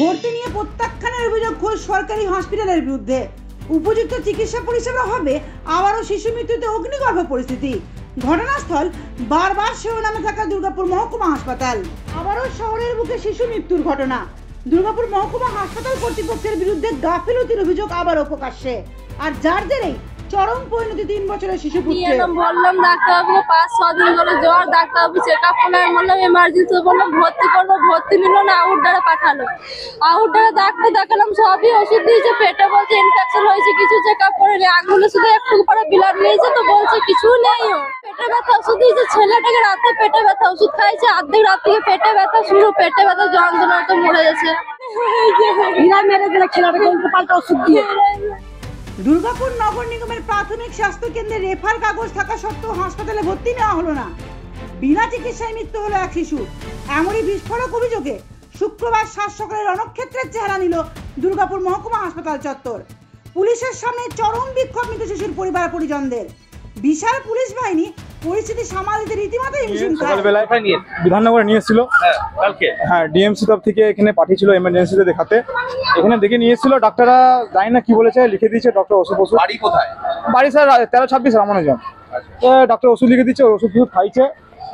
ভর্তি নিয়ে প্রত্যাখ্যানের অভিযোগ ঘোষ সরকারি হসপিটালের বিরুদ্ধে। উপযুক্ত চিকিৎসা পরিষেবা হবে আবারও শিশু মৃত্যুতে অগ্নিগর্ভ পরিস্থিতি। ঘটনাস্থল বারবার শিরোনামে থাকা দুর্গাপুর মহকুমা হাসপাতাল। আবারও শহরের বুকে শিশু মৃত্যুর ঘটনা। দুর্গাপুর মহকুমা হাসপাতাল কর্তৃপক্ষের বিরুদ্ধে গাফিলতির অভিযোগ আবারও প্রকাশ্যে, আর যার জেরেই চরম পরিণতি 3 বছরের শিশু পুত্রের। বললাম ডাক্তারবাবু 5-6 দিন ধরে জ্বর, ডাক্তারবাবু চেক আপ করলাম, বললাম এমার্জেন্সি, বললাম ভর্তি করবো, ভর্তি নিল না, আউটডোরে পাঠালো। আউটডোরে ডাক্তার দেখালাম, সবই ওষুধ দিয়েছে, পেটে বলছে ইনফেকশন হয়েছে, কিছু চেক আপ করেনি। আঙুলে শুধু একটু করে ব্লাড নিয়েছে, তো বলছে কিছু নেই। পেটে ব্যথা ওষুধ দিয়েছে ছেলেটাকে, রাতে পেটে ব্যথা ওষুধ খাইছে, অর্ধেক রাত থেকে পেটে ব্যথা শুরু, পেটে ব্যথা যন্ত্রণা, তো মরে গেছে। মেরে দিলে ছেলেটাকে উল্টো পাল্টা ওষুধ দিয়ে। দুর্গাপুর নগর নিগমের প্রাথমিক স্বাস্থ্য কেন্দ্রে রেফার কাগজ থাকা সত্ত্বেও হাসপাতালে ভর্তি নেওয়া হলো না। বিনা চিকিৎসায় মৃত্যু হলো এক শিশু। এমনই বিস্ফোরক অভিযোগে শুক্রবার সাত সকালে রণক্ষেত্রের চেহারা নিল দুর্গাপুর মহকুমা হাসপাতাল চত্বর। পুলিশের সামনে চরম বিক্ষোভ মৃত শিশুর পরিবার পরিজনদের। বিশাল পুলিশ বাহিনী পরিস্থিতি সামাল দিতে রীতিমতো হিমশিম খায়। বিধাননগরে নিয়ে এসেছিল, হ্যাঁ ডিএমসি তরফ থেকে এখানে পাঠিয়েছিল এমার্জেন্সিতে দেখাতে। এখানে দেখে নিয়ে এসেছিল, ডাক্তাররা জানি না কি বলেছে, লিখে দিয়েছে ডক্টর ওষুধ। বাড়ি কোথায়? বাড়ি স্যার 1326 রামানুজন। ডক্টর ওষুধ লিখে দিচ্ছে, ওষুধ খাইছে।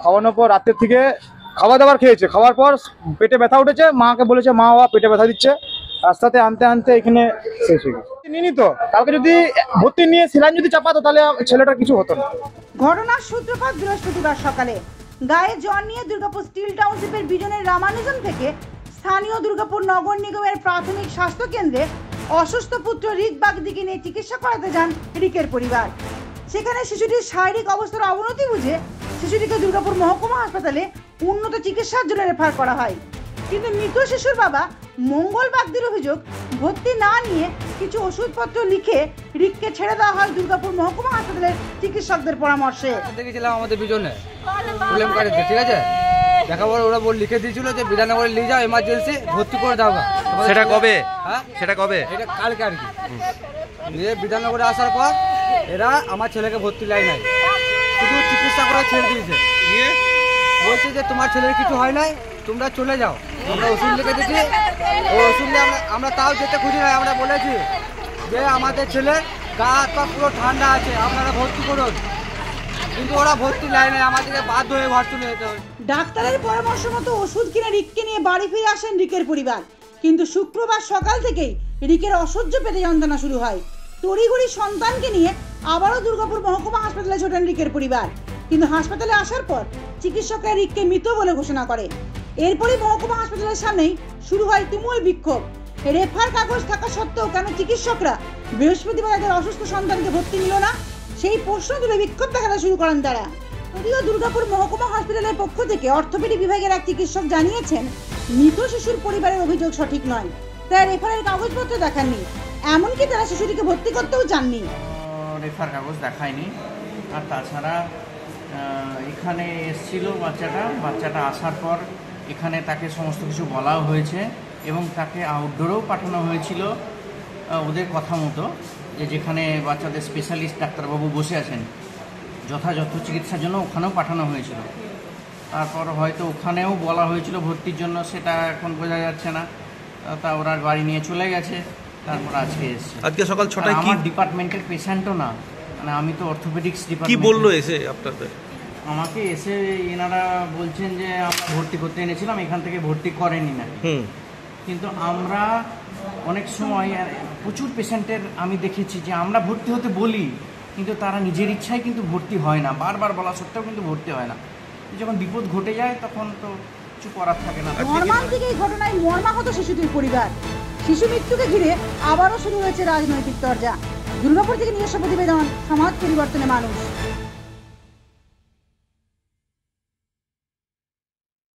খাওয়ানোর পর রাতের থেকে খাবার দাবার খেয়েছে, খাওয়ার পর পেটে ব্যথা উঠেছে, মাকে বলেছে মা বাবা পেটে ব্যথা দিচ্ছে। রাস্তাতে আনতে আনতে এখানে শেষ হয়ে গেছে। নিনি তো কালকে যদি ভর্তি নিয়ে সিলাইন যদি চাপাতো তাহলে ছেলেটার কিছু হতো না। ঘটনার সূত্রপাত বৃহস্পতিবার সকালে গায়ে জ্বর নিয়ে দুর্গাপুর স্টিল টাউনশিপের বিজনের রামানুজন থেকে স্থানীয় দুর্গাপুর নগর নিগমের প্রাথমিক স্বাস্থ্য কেন্দ্রে অসুস্থ পুত্র রিক বাগদিকে নিয়ে চিকিৎসা করাতে যান রিকের পরিবার। সেখানে শিশুটির শারীরিক অবস্থার অবনতি বুঝে শিশুটিকে দুর্গাপুর মহকুমা হাসপাতালে উন্নত চিকিৎসার জন্য রেফার করা হয়। কিন্তু মৃত শিশুর বাবা মঙ্গল বাগদির অভিযোগ, ভর্তি না নিয়ে কিছু ওষুধপত্র লিখে রিককে ছেড়ে দেওয়া হয় দুর্গাপুর মহকুমা হাসপাতালের চিকিৎসকদের পরামর্শে। দেখেছিলাম আমাদের বিজনে প্রবলেম কার্ডে, ঠিক আছে, দেখার পর ওরা লিখে দিয়েছিল যে বিধাননগরে নিয়ে যাও, এমার্জেন্সি ভর্তি করে দাও। সেটা কবে? হ্যাঁ সেটা কবে? এটা কালকে আর কি। নিয়ে বিধাননগরে আসার পর এরা আমার ছেলেকে ভর্তি লাই নাই, শুধু চিকিৎসা করে ছেড়ে দিয়েছে। নিয়ে বলছে যে তোমার ছেলের কিছু হয় নাই, তোমরা চলে যাও। আমরা ওষুধ লিখে দিচ্ছি, ওই ওষুধ নিয়ে আমরা তাও যেতে খুঁজি নাই। আমরা বলেছি যে আমাদের ছেলের গা হাত পা পুরো ঠান্ডা আছে, আপনারা ভর্তি করুন, কিন্তু ওরা ভর্তি লাই নাই, আমাদেরকে বাধ্য হয়ে ঘর চলে যেতে হয়। ডাক্তারের পরামর্শ মতো ওষুধ কিনে রিককে নিয়ে বাড়ি ফিরে আসেন রিকের পরিবার। কিন্তু শুক্রবার সকাল থেকেই রিকের অসহ্য পেটে যন্ত্রণা শুরু হয়। তড়িঘড়ি সন্তানকে নিয়ে আবারও দুর্গাপুর মহকুমা হাসপাতালে ছোটেন রিকের পরিবার। কিন্তু হাসপাতালে আসার পর চিকিৎসকরা রিককে মৃত বলে ঘোষণা করে। এরপরই মহকুমা হাসপাতালের সামনেই শুরু হয় তুমুল বিক্ষোভ। রেফার কাগজ থাকা সত্ত্বেও কেন চিকিৎসকরা বৃহস্পতিবার তাদের অসুস্থ সন্তানকে ভর্তি নিল না, সেই প্রশ্ন তুলে বিক্ষোভ দেখাতে শুরু করেন তারা। যদিও দুর্গাপুর মহকুমা হসপিটালের পক্ষ থেকে অর্থোপেডিক বিভাগের এক চিকিৎসক জানিয়েছেন মৃত শিশুর পরিবারের অভিযোগ সঠিক নয়, তারা রেফারের কাগজপত্র দেখাননি, এমনকি তারা শিশুটিকে ভর্তি করতেও চাননি। রেফার কাগজ দেখায়নি। আর তাছাড়া এখানে এসেছিল বাচ্চাটা আসার পর এখানে তাকে সমস্ত কিছু বলাও হয়েছে এবং তাকে আউটডোরেও পাঠানো হয়েছিল ওদের কথা মতো, যেখানে বাচ্চাদের স্পেশালিস্ট ডাক্তারবাবু বসে আছেন, যথাযথ চিকিৎসার জন্য ওখানেও পাঠানো হয়েছিল। তারপর হয়তো ওখানেও বলা হয়েছিল ভর্তির জন্য, সেটা এখন বোঝা যাচ্ছে না। তা ওরা বাড়ি নিয়ে চলে গেছে। তারপর আজকে এসছে, আজকে সকাল 6টায়। আমার ডিপার্টমেন্টের পেশেন্টও না, মানে আমি তো অর্থোপেডিক্স ডিপার্টমেন্ট। কি বললো এসে আপনাদের? আমাকে এসে এনারা বলছেন যে আমরা ভর্তি করতে এনেছিলাম, এখান থেকে ভর্তি করেনি না। কিন্তু আমরা অনেক সময় প্রচুর পেশেন্টের আমি দেখেছি যে আমরা ভর্তি হতে বলি, কিন্তু তারা নিজের ইচ্ছায় কিন্তু ভর্তি হয় না, বারবার বলা সত্ত্বেও কিন্তু ভর্তি হয় না। যখন বিপদ ঘটে যায় তখন তো কিছু করার থাকে না। মর্মান্তিক এই ঘটনায় মর্মাহত শিশুটির পরিবার। শিশু মৃত্যুকে ঘিরে আবারও শুরু হয়েছে রাজনৈতিক চর্চা। দুর্গাপুর থেকে নিজস্ব প্রতিবেদন, সমাজ পরিবর্তনে মানুষ।